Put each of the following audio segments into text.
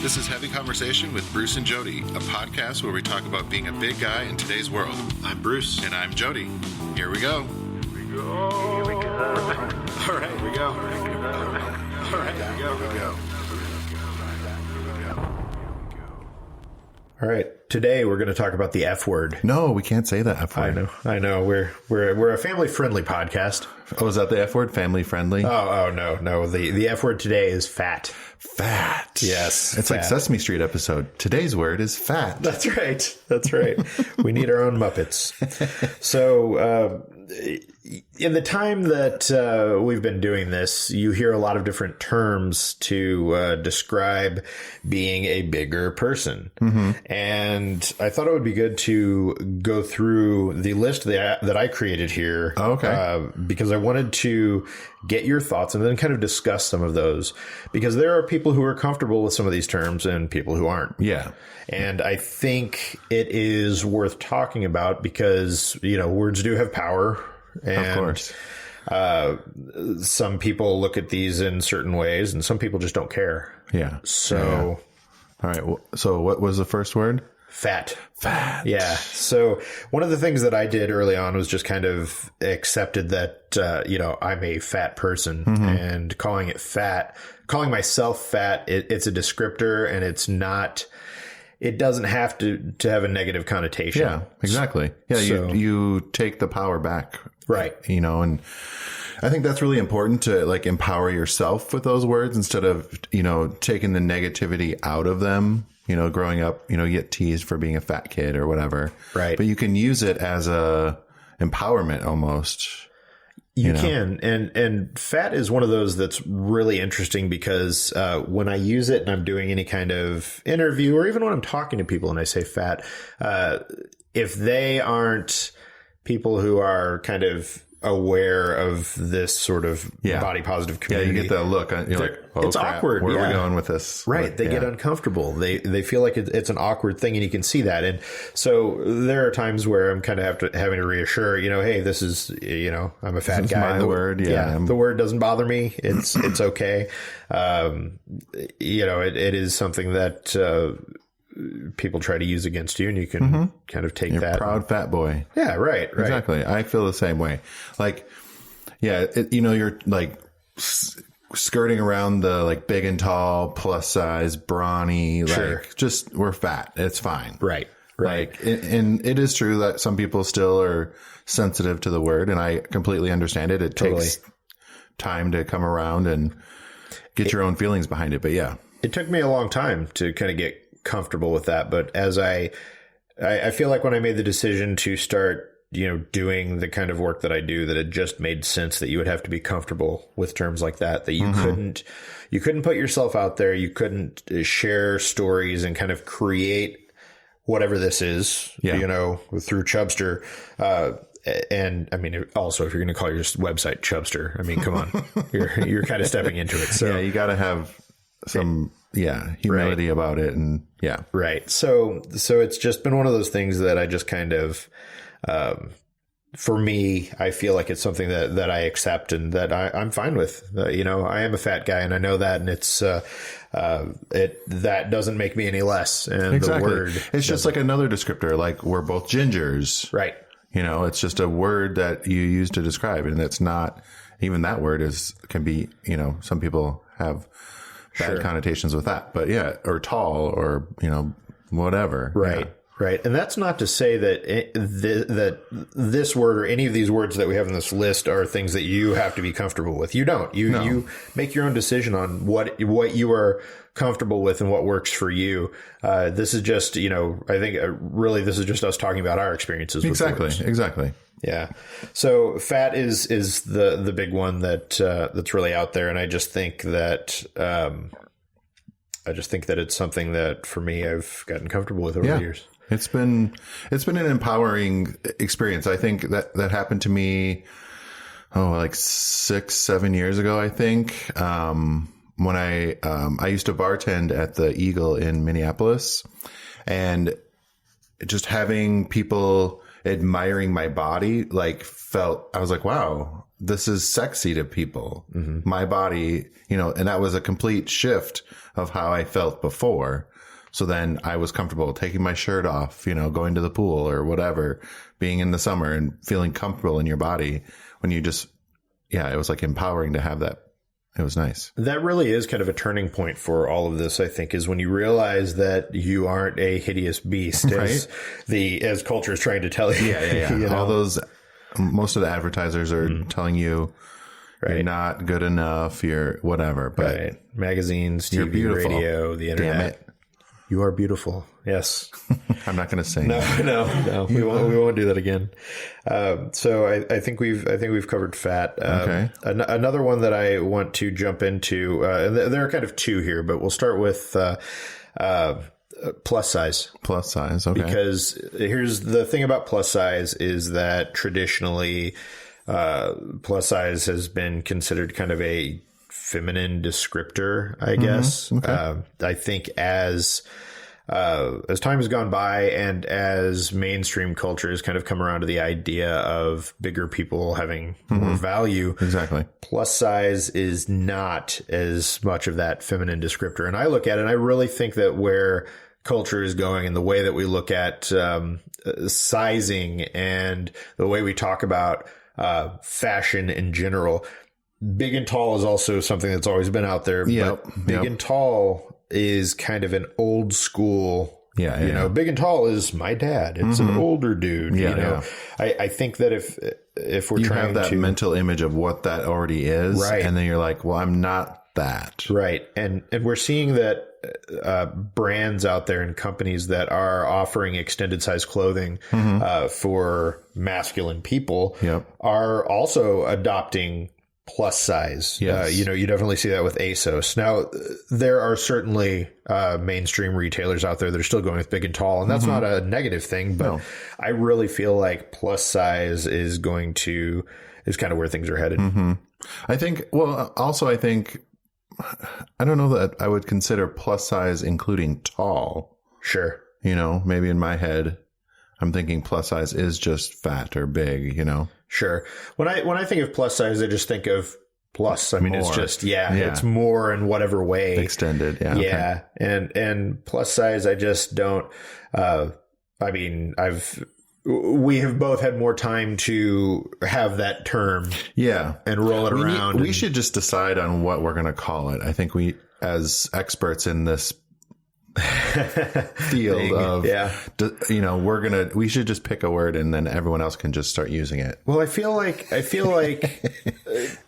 This is Heavy Conversation with Bruce and Jody, a podcast where we talk about being a big guy in today's world. I'm Bruce. And I'm Jody. Here we go. Here we go. All right, here we go. All right, here we go. Here we go. All right. Today we're going to talk about the F word. No, we can't say the F word. I know. We're a family friendly podcast. Oh, is that the F word? Family friendly? Oh no. The F word today is fat. Fat. Yes. It's fat. like Sesame Street episode. Today's word is fat. That's right. We need our own Muppets. So, in the time that we've been doing this, you hear a lot of different terms to describe being a bigger person. Mm-hmm. And I thought it would be good to go through the list that I created here. Oh, okay. Because I wanted to get your thoughts and then kind of discuss some of those. Because there are people who are comfortable with some of these terms and people who aren't. Yeah. And I think it is worth talking about because, words do have power. And, of course. Some people look at these in certain ways and some people just don't care. Yeah. So. All right. So what was the first word? Fat. Yeah. So one of the things that I did early on was just kind of accepted that, I'm a fat person and calling myself fat. It's a descriptor and it's not. It doesn't have to have a negative connotation. Yeah, exactly. Yeah, so, you take the power back. Right. And I think that's really important to empower yourself with those words instead of, taking the negativity out of them. Growing up, you get teased for being a fat kid or whatever. Right. But you can use it as a empowerment almost. You can. And fat is one of those that's really interesting because when I use it and I'm doing any kind of interview or even when I'm talking to people and I say fat, if they aren't people who are kind of aware of this sort of body positive community. Yeah, you get that look. You're like, oh, it's crap. awkward. Where are we going with this? Right. They get uncomfortable. They feel like it's an awkward thing and you can see that. And so there are times where I'm kind of having to reassure, hey, this is, I'm a fat this guy. Is my word. Yeah. The word doesn't bother me. It's okay. It is something that, people try to use against you and you can kind of take You're that. Proud fat boy. Yeah, right. Exactly. I feel the same way. You're skirting around the big and tall, plus size, brawny, sure. We're fat. It's fine. Right. And it is true that some people still are sensitive to the word and I completely understand it. It takes time to come around and get your own feelings behind it. But yeah, it took me a long time to kind of get comfortable with that. But as I feel like when I made the decision to start, doing the kind of work that I do, that it just made sense that you would have to be comfortable with terms like that you couldn't put yourself out there. You couldn't share stories and kind of create whatever this is, through Chubster. And I mean, also, if you're going to call your website Chubster, I mean, come on, you're kind of stepping into it. So yeah, you got to have some, humility about it. And right. So it's just been one of those things that I just kind of, for me, I feel like it's something that I accept and that I'm fine with. I am a fat guy and I know that, and it's that doesn't make me any less. And exactly. The word it's just like another descriptor, like we're both gingers, right? It's just a word that you use to describe, and it's not even that word can be, some people have bad connotations with that, but or tall or, whatever. Right. Yeah. Right. And that's not to say that that this word or any of these words that we have in this list are things that you have to be comfortable with. You don't. You make your own decision on what you are comfortable with and what works for you. This is just, I think really this is just us talking about our experiences with words. Exactly. Yeah. So fat is the big one that's really out there. And I just think that it's something that for me, I've gotten comfortable with over the years. It's been an empowering experience. I think that happened to me, 6-7 years ago, I think. When I used to bartend at the Eagle in Minneapolis, and just having people admiring my body, I was like, wow, this is sexy to people. Mm-hmm. My body, and that was a complete shift of how I felt before. So then I was comfortable taking my shirt off, going to the pool or whatever, being in the summer and feeling comfortable in your body when you just, it was like empowering to have that. It was nice. That really is kind of a turning point for all of this, I think, is when you realize that you aren't a hideous beast, right? as culture is trying to tell you. Yeah. All those, most of the advertisers are telling you you're not good enough, you're whatever. But magazines, TV, radio, the internet. Damn it. You are beautiful. Yes. I'm not going to sing. No. We won't do that again. So I think we've covered fat. Okay. Another one that I want to jump into, and there are kind of two here, but we'll start with, plus size. Plus size. Okay. Because here's the thing about plus size is that traditionally, plus size has been considered kind of a feminine descriptor, I guess. Okay. I think as time has gone by and as mainstream culture has kind of come around to the idea of bigger people having more value. Exactly. Plus size is not as much of that feminine descriptor. And I look at it and I really think that where culture is going and the way that we look at sizing and the way we talk about fashion in general, big and tall is also something that's always been out there. But big and tall is kind of an old school. Big and tall is my dad. It's an older dude. I think that if we're trying have that mental image of what that already is, and then you're like, well, I'm not that. Right. And we're seeing that brands out there and companies that are offering extended size clothing for masculine people are also adopting plus size. Yes. You definitely see that with ASOS. Now, there are certainly mainstream retailers out there that are still going with big and tall, and that's not a negative thing, but I really feel like plus size is kind of where things are headed. I think, I don't know that I would consider plus size including tall. Sure. Maybe in my head, I'm thinking plus size is just fat or big, Sure. When I think of plus size, I just think of plus. I mean, more. It's just, it's more in whatever way. Extended. Yeah. Yeah. Okay. And plus size, I just don't, we have both had more time to have that term. Yeah. And roll it around. We should just decide on what we're going to call it. I think we, as experts in this field we should just pick a word and then everyone else can just start using it. Well, I feel like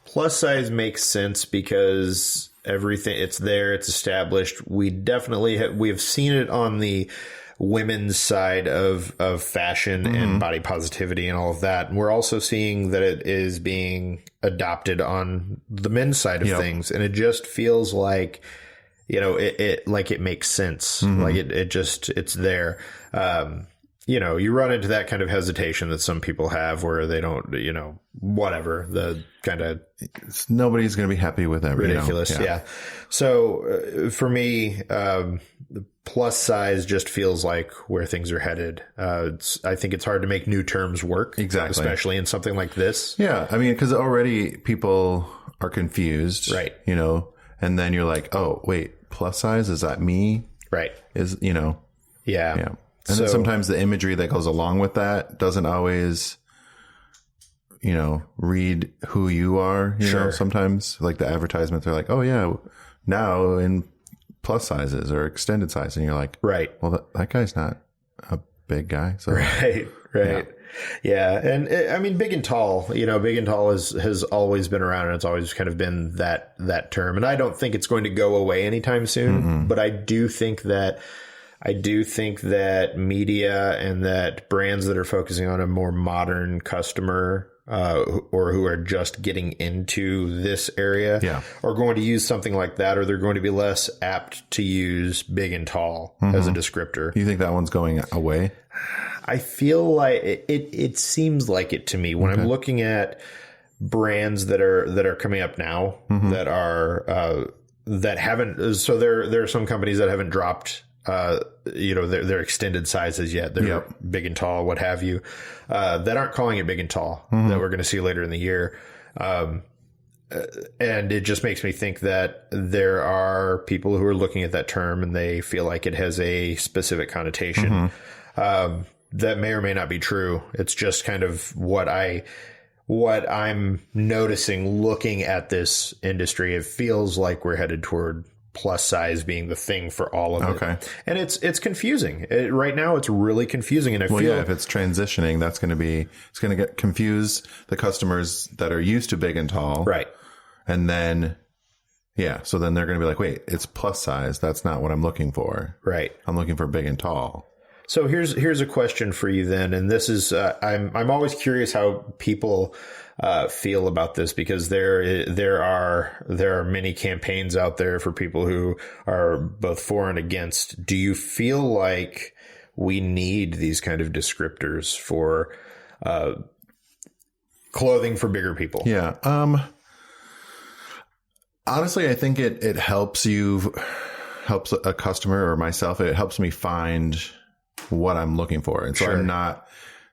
plus size makes sense because everything, it's there, it's established. We definitely have seen it on the women's side of fashion and body positivity and all of that. And we're also seeing that it is being adopted on the men's side of things. And it just feels like, it makes sense. Like it's there. You run into that kind of hesitation that some people have where they don't, whatever, the kind of nobody's going to be happy with that. Ridiculous. Yeah. So for me, the plus size just feels like where things are headed. I think it's hard to make new terms work. Exactly. Especially in something like this. Yeah. I mean, because already people are confused. Right. And then you're like, oh, wait, plus size? Is that me? Right. Yeah. Yeah. And then sometimes the imagery that goes along with that doesn't always, read who you are. Sure. Sometimes like the advertisements are like, oh yeah, now in plus sizes or extended size. And you're like, right. Well, that guy's not a big guy. So right. Yeah. And big and tall, big and tall has always been around and it's always kind of been that term. And I don't think it's going to go away anytime soon, but I do think that media and that brands that are focusing on a more modern customer, or who are just getting into this area are going to use something like that, or they're going to be less apt to use big and tall as a descriptor. You think that one's going away? I feel like it seems like it to me when I'm looking at brands that are coming up now that are, that haven't, so there are some companies that haven't dropped their extended sizes yet. They're big and tall, what have you, that aren't calling it big and tall that we're going to see later in the year. And it just makes me think that there are people who are looking at that term and they feel like it has a specific connotation that may or may not be true. It's just kind of what I'm noticing looking at this industry. It feels like we're headed toward plus size being the thing for all of it. And it's confusing. Right now, it's really confusing. And I feel if it's transitioning, it's going to confuse the customers that are used to big and tall. Right. And then, so then they're going to be like, wait, it's plus size. That's not what I'm looking for. Right. I'm looking for big and tall. So here's a question for you then. And this is, I'm always curious how people feel about this, because there are many campaigns out there for people who are both for and against. Do you feel like we need these kind of descriptors for clothing for bigger people? Yeah. Honestly, I think it helps a customer or myself. It helps me find what I'm looking for. And so I'm not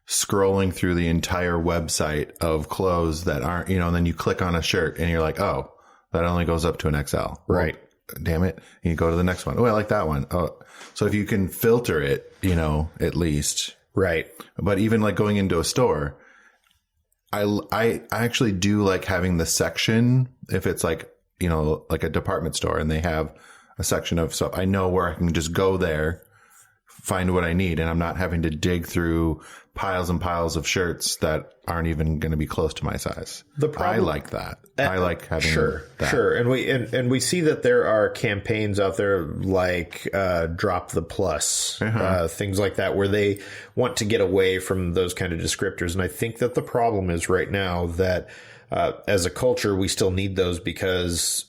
scrolling through the entire website of clothes that aren't, and then you click on a shirt and you're like, oh, that only goes up to an XL. Right. Well, damn it. And you go to the next one. Oh, I like that one. Oh, so if you can filter it, at least. Right. But even like going into a store, I actually do like having the section, if it's like, like a department store and they have a section of stuff, I know where I can just go there, find what I need, and I'm not having to dig through piles and piles of shirts that aren't even going to be close to my size. I like that. I like having that. Sure. And we see that there are campaigns out there like Drop the Plus, things like that, where they want to get away from those kind of descriptors. And I think that the problem is right now that as a culture, we still need those, because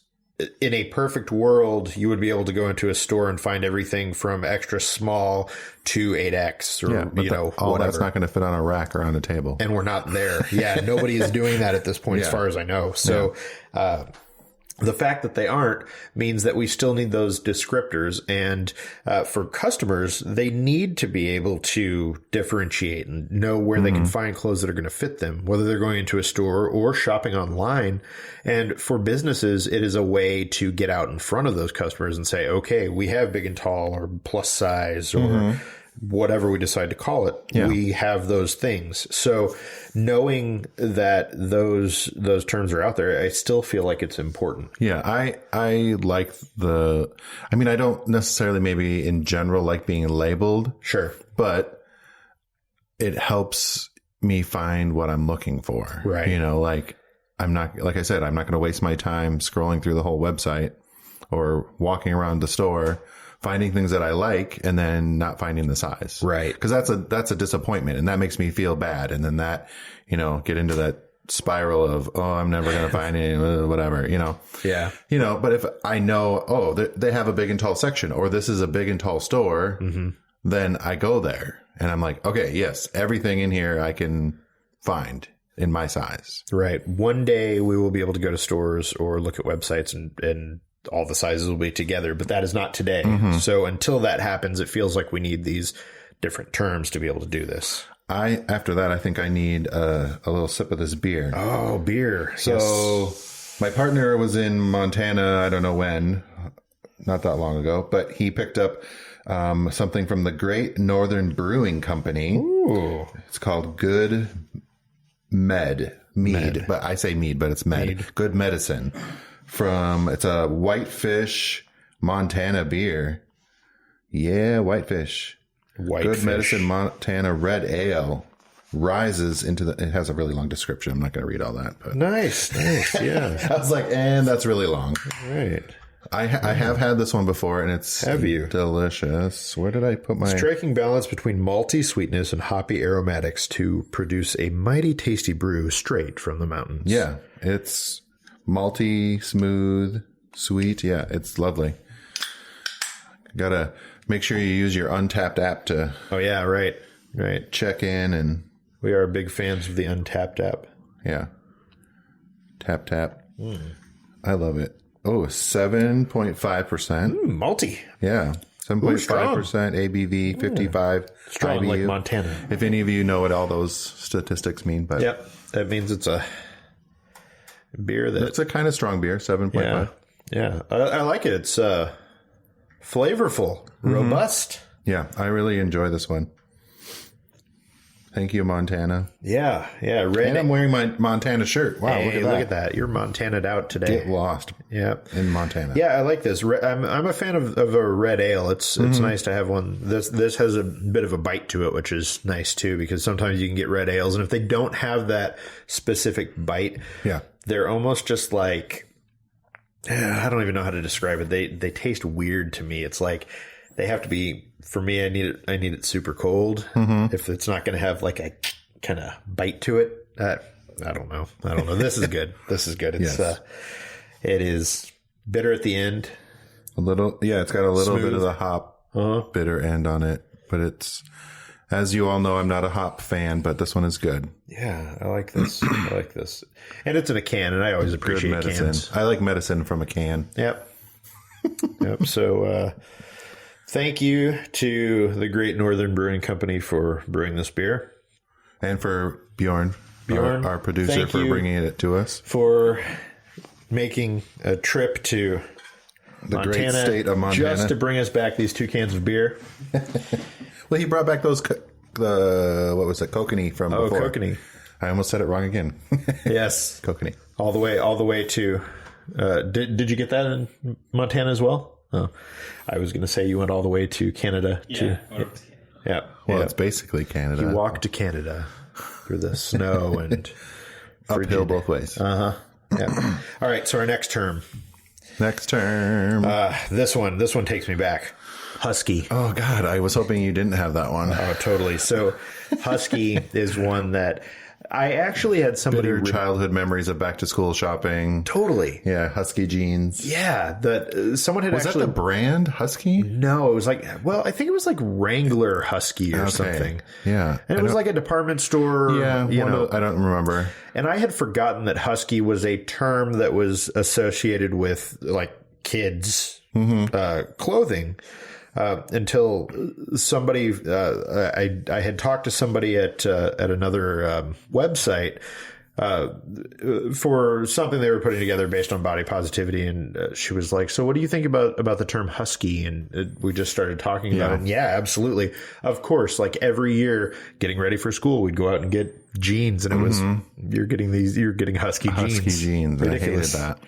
in a perfect world, you would be able to go into a store and find everything from extra small to 8X or, whatever. That's not going to fit on a rack or on a table. And we're not there. Yeah. Nobody is doing that at this point, as far as I know. So, the fact that they aren't means that we still need those descriptors. And for customers, they need to be able to differentiate and know where they can find clothes that are going to fit them, whether they're going into a store or shopping online. And for businesses, it is a way to get out in front of those customers and say, okay, we have big and tall or plus size or whatever we decide to call it. We have those things. So knowing that those terms are out there, I still feel like it's important. Yeah. I like I don't necessarily maybe in general like being labeled. Sure. But it helps me find what I'm looking for. Right. I'm not, like I said, I'm not going to waste my time scrolling through the whole website or walking around the store, finding things that I like and then not finding the size. Right. Because that's a disappointment, and that makes me feel bad. And then that, get into that spiral of, oh, I'm never going to find any, whatever, Yeah. But if I know, they have a big and tall section, or this is a big and tall store, then I go there and I'm like, okay, yes, everything in here I can find in my size. Right. One day we will be able to go to stores or look at websites and all the sizes will be together, but that is not today. So until that happens, it feels like we need these different terms to be able to do this. After that, I think I need a little sip of this beer. Oh, beer. So my partner was in Montana, I don't know when, not that long ago, but he picked up something from the Great Northern Brewing Company. Ooh. It's called Good Mead. But I say mead, but it's mead. Good Medicine. It's a Whitefish Montana beer. Yeah, Whitefish. Good Medicine Montana Red Ale rises into it has a really long description. I'm not going to read all that. But Nice. Yeah. I was like, and that's really long. Right. I have had this one before, and it's delicious. Where did I put my... Striking balance between malty sweetness and hoppy aromatics to produce a mighty tasty brew straight from the mountains. Yeah, it's malty, smooth, sweet. Yeah, it's lovely. Gotta make sure you use your Untapped app to... Oh, yeah, right. Check in, and... We are big fans of the Untapped app. Yeah. Tap. I love it. Oh, 7.5%. Malty. Yeah. 7.5% ABV, 55 Strong IBU. like Montana. If any of you know what all those statistics mean. But Yep. That means it's a beer that It's a kind of strong beer, 7.5. Yeah. I like it. It's flavorful, robust. Yeah, I really enjoy this one. Thank you, Montana. Yeah. Red. And I'm wearing my Montana shirt. Wow, Hey, look at that. Look at that. You're Montana out today. Get lost. Yeah. In Montana. Yeah, I like this. I'm a fan of a red ale. It's nice to have one. This has a bit of a bite to it, which is nice too, because sometimes you can get red ales, and if they don't have that specific bite, they're almost just like, I don't even know how to describe it. They taste weird to me. It's like they have to be, for me, I need it super cold. If it's not going to have like a kind of bite to it, I don't know. This is good. This is good. It's it is bitter at the end. A little, it's got a little bit of the hop bitter end on it, but it's, as you all know, I'm not a hop fan, but this one is good. Yeah, I like this. And it's in a can, and I always appreciate medicine. cans. I like medicine from a can. Yep. So, thank you to the Great Northern Brewing Company for brewing this beer. And for Bjorn, our producer, for bringing it to us. For making a trip to the Montana, great state of Montana, just to bring us back these 2 cans of beer. Well, he brought back those, what was it, kokanee from before. Oh, kokanee. I almost said it wrong again. Yes. Kokanee. All the way to, did you get that in Montana as well? Oh, I was going to say you went all the way to Canada. Well, it's basically Canada. You walked to Canada through the snow and uphill both ways. Yeah. All right. So our next term. This one takes me back. Husky. Oh God, I was hoping you didn't have that one. Oh, totally. So Husky is one that I actually had somebody bitter childhood memories of back to school shopping. Totally. Yeah, Husky jeans. Yeah, that someone had was actually. Was that the brand Husky? No, it was like, I think it was like Wrangler Husky or something. Yeah, and it was like a department store. Yeah, I don't remember. And I had forgotten that Husky was a term that was associated with like kids clothing. Until somebody, I had talked to somebody at another website for something they were putting together based on body positivity, and she was like, "So, what do you think about the term husky?" And we just started talking about it. And yeah, absolutely, of course. Like every year, getting ready for school, we'd go out and get jeans, and it was you're getting husky jeans. Ridiculous. I hated that.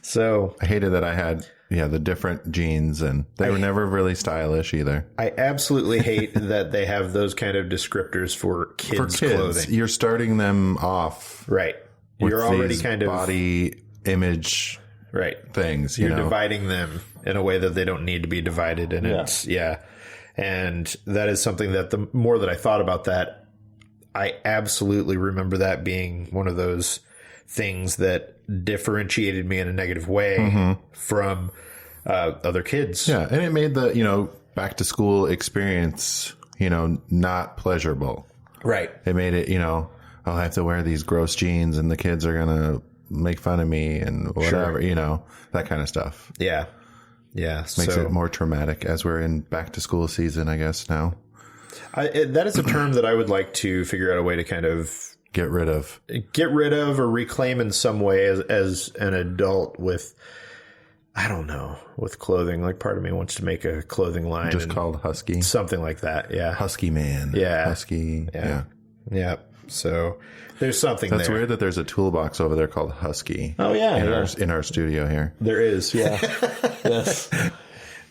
So I hated that I had. Yeah, the different jeans, and they were never really stylish either. I absolutely hate that they have those kind of descriptors for kids' clothing. You're starting them off. Right. You're already kind of body image things. You're dividing them in a way that they don't need to be divided. And and that is something that the more that I thought about that, I absolutely remember that being one of those things that differentiated me in a negative way from other kids. Yeah, and it made the, back to school experience, not pleasurable. Right. It made it, I'll have to wear these gross jeans and the kids are going to make fun of me and whatever, that kind of stuff. Yeah. Yeah. Makes it more traumatic as we're in back to school season, I guess, now. That is a term that I would like to figure out a way to kind of get rid of or reclaim in some way as an adult with, I don't know, with clothing. Like part of me wants to make a clothing line just called Husky, something like that. Yeah. Husky man. Yeah. Husky. Yeah. So there's something that's weird that there's a toolbox over there called Husky. Oh yeah. In our studio here. There is. Yeah.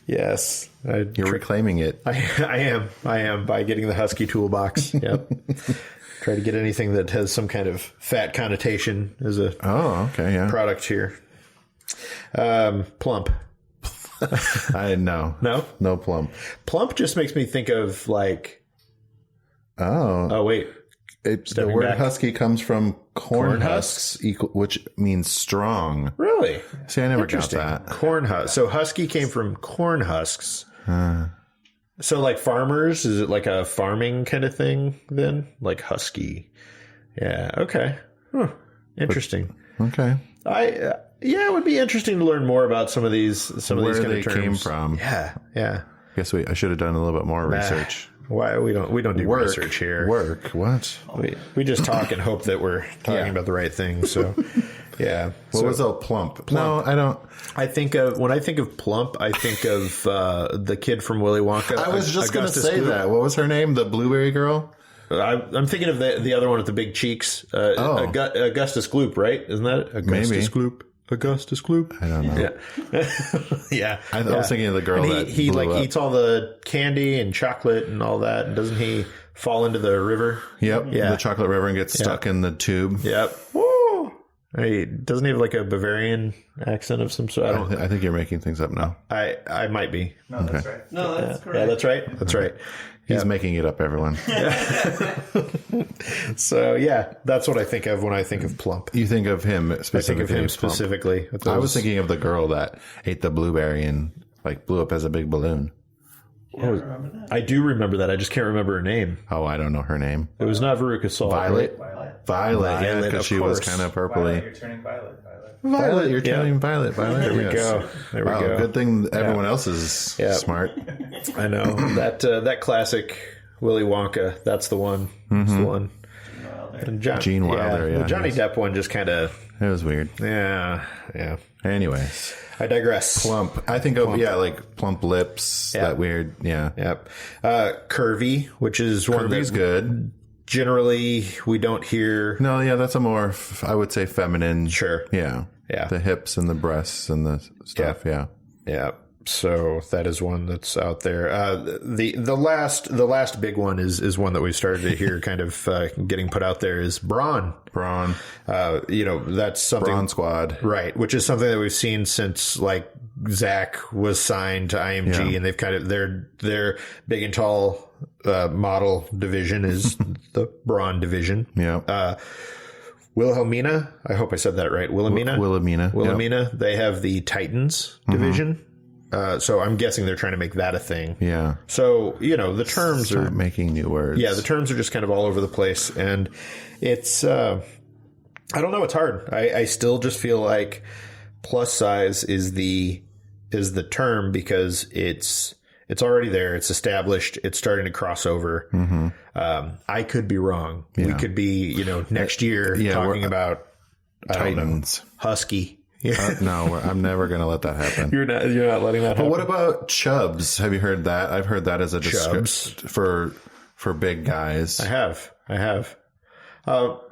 Yes. You're reclaiming it. I am by getting the Husky toolbox. Yep. Try to get anything that has some kind of fat connotation as a product here. Plump. No plump. Plump just makes me think of like. Oh wait. The word husky comes from corn husks, which means strong. Really? See, I never got that. Corn husk. So husky came from corn husks. So like farmers, is it like a farming kind of thing then? Like husky. Yeah. Okay. Interesting. Okay. It would be interesting to learn more about some of these kind of terms. Where they came from. Yeah. Yeah. Guess I should have done a little bit more research. Why we don't do research here. What? We just talk and hope that we're talking about the right thing. So Yeah. What was plump? No, I don't. When I think of plump, I think of the kid from Willy Wonka. I was just going to say that. What was her name? The blueberry girl? I'm thinking of the other one with the big cheeks. Augustus Gloop, right? Isn't that it? Augustus Gloop. Augustus Gloop. I don't know. Yeah. Yeah. I was thinking of the girl that he like up. Eats all the candy and chocolate and all that. And doesn't he fall into the river? Yep. Yeah. The chocolate river and gets stuck in the tube. Yep. Woo! Hey, doesn't he have like a Bavarian accent of some sort? I think you're making things up now. I might be. No, that's right. No, that's correct. Yeah, that's right. That's right. He's making it up, everyone. So, yeah, that's what I think of when I think of plump. You think of him specifically? I think of him specifically. I was thinking of the girl that ate the blueberry and like blew up as a big balloon. I do remember that. I just can't remember her name. Oh, I don't know her name. It was not Veruca Salt. Violet. Yeah, because she was kind of purpley. Violet, you're turning violet. Violet, you're turning violet. There we go. There we go. Good thing everyone else is smart. I know that classic Willy Wonka. That's the one. That's the one. And Gene Wilder. Yeah. The Johnny Depp one just kind of. It was weird. Yeah. Anyways, I digress. Plump. I think of like plump lips. That weird. Yeah. Yep. Curvy, which is one that's good. Generally, we don't hear. No, yeah, that's a more, I would say, feminine. Sure. Yeah. The hips and the breasts and the stuff. Yeah. So that is one that's out there. The last big one is one that we started to hear kind of getting put out there is Brawn. That's something. Brawn Squad. Right. Which is something that we've seen since like Zach was signed to IMG and they've kind of, their big and tall model division is the Brawn division. Yeah. Wilhelmina, I hope I said that right. Wilhelmina. Yep. They have the Titans division. So I'm guessing they're trying to make that a thing. Yeah. So, the terms are making new words. Yeah, the terms are just kind of all over the place. And it's, I don't know, it's hard. I still just feel like plus size is the term because it's already there. It's established. It's starting to cross over. I could be wrong. Yeah. We could be, next year talking about Titans, Husky. No, I'm never going to let that happen. You're not letting that happen. But what about chubs? Have you heard that? I've heard that as a description for big guys. I have.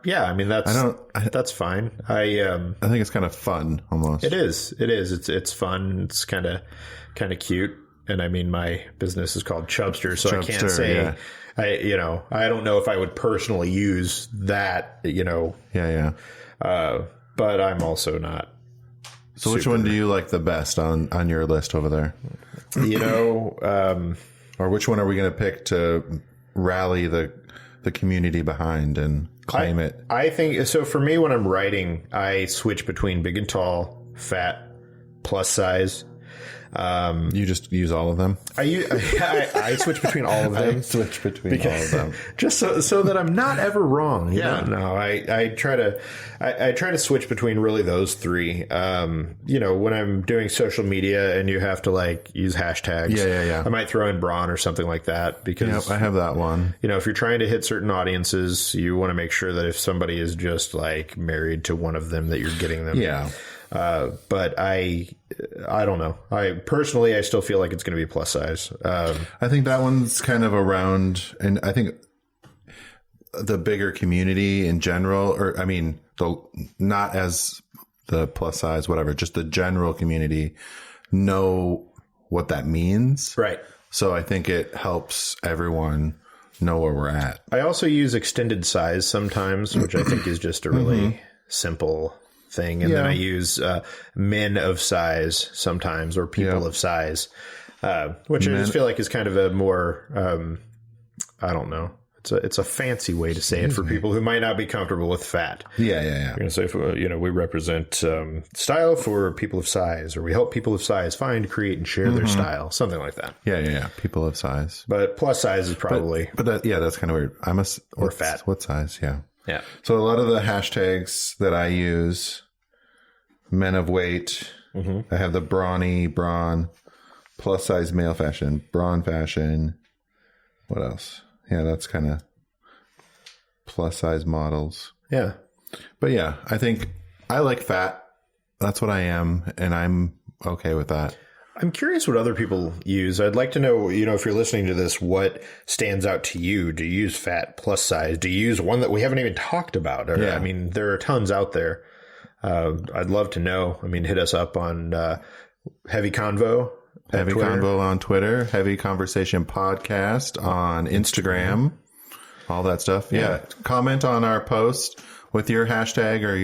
Yeah, I mean that's fine. I think it's kind of fun almost. It is. It's fun. It's kind of cute. And I mean, my business is called Chubster, so I can't say. Yeah. I don't know if I would personally use that. Yeah. But I'm also not. So which one do you like the best on your list over there? Or which one are we going to pick to rally the community behind and claim it? I think so. For me, when I'm writing, I switch between big and tall, fat, plus size. You just use all of them? I switch between all of them. All of them. Just so that I'm not ever wrong. No, I try to switch between really those three. When I'm doing social media and you have to like use hashtags. Yeah. I might throw in Brawn or something like that because I have that one. If you're trying to hit certain audiences, you want to make sure that if somebody is just like married to one of them, that you're getting them. Yeah. But I don't know. I still feel like it's going to be plus size. I think that one's kind of around, and I think the bigger community in general, or I mean, not as the plus size, whatever, just the general community know what that means. Right. So I think it helps everyone know where we're at. I also use extended size sometimes, which I think is just a really simple thing. And then I use men of size sometimes, or people of size, which I just feel like is kind of a more, I don't know. It's a fancy way to say it for people who might not be comfortable with fat. Yeah. You're going to say, we represent style for people of size, or we help people of size find, create, and share their style. Something like that. Yeah. People of size. But plus size is probably. But that's kind of weird. Or fat. What size? Yeah. Yeah. So a lot of the hashtags that I use, men of weight, I have the Brawny, Brawn, plus size male fashion, Brawn fashion. What else? Yeah, that's kind of plus size models. Yeah. But yeah, I think I like fat. That's what I am, and I'm okay with that. I'm curious what other people use. I'd like to know, if you're listening to this, what stands out to you? Do you use fat, plus size? Do you use one that we haven't even talked about? Or, Yeah. I mean, there are tons out there. I'd love to know. I mean, hit us up on Heavy Convo. Heavy Convo on Twitter, Heavy Conversation Podcast on Instagram, all that stuff. Yeah. Comment on our post with your hashtag or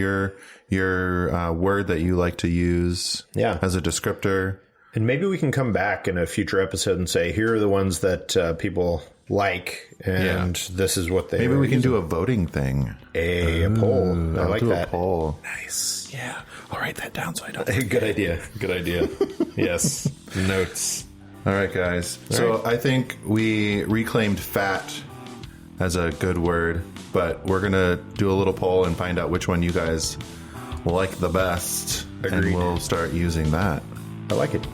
your word that you like to use as a descriptor. And maybe we can come back in a future episode and say, here are the ones that people like, and this is what they Maybe we can do a voting thing. A poll. I like that. A poll. Nice. Yeah. I'll write that down so I don't. Good idea. Good idea. Yes. Notes. All right, guys. So I think we reclaimed fat as a good word, but we're going to do a little poll and find out which one you guys like the best. Agreed. And we'll start using that. I like it.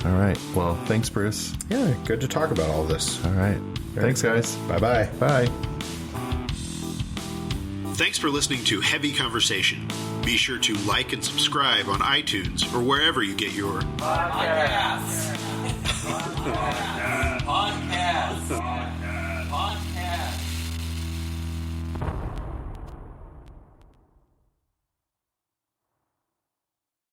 All right. Well, thanks, Bruce. Yeah, good to talk about all this. All right. Thanks, guys. Bye-bye. Bye. Thanks for listening to Heavy Conversation. Be sure to like and subscribe on iTunes or wherever you get your Podcasts.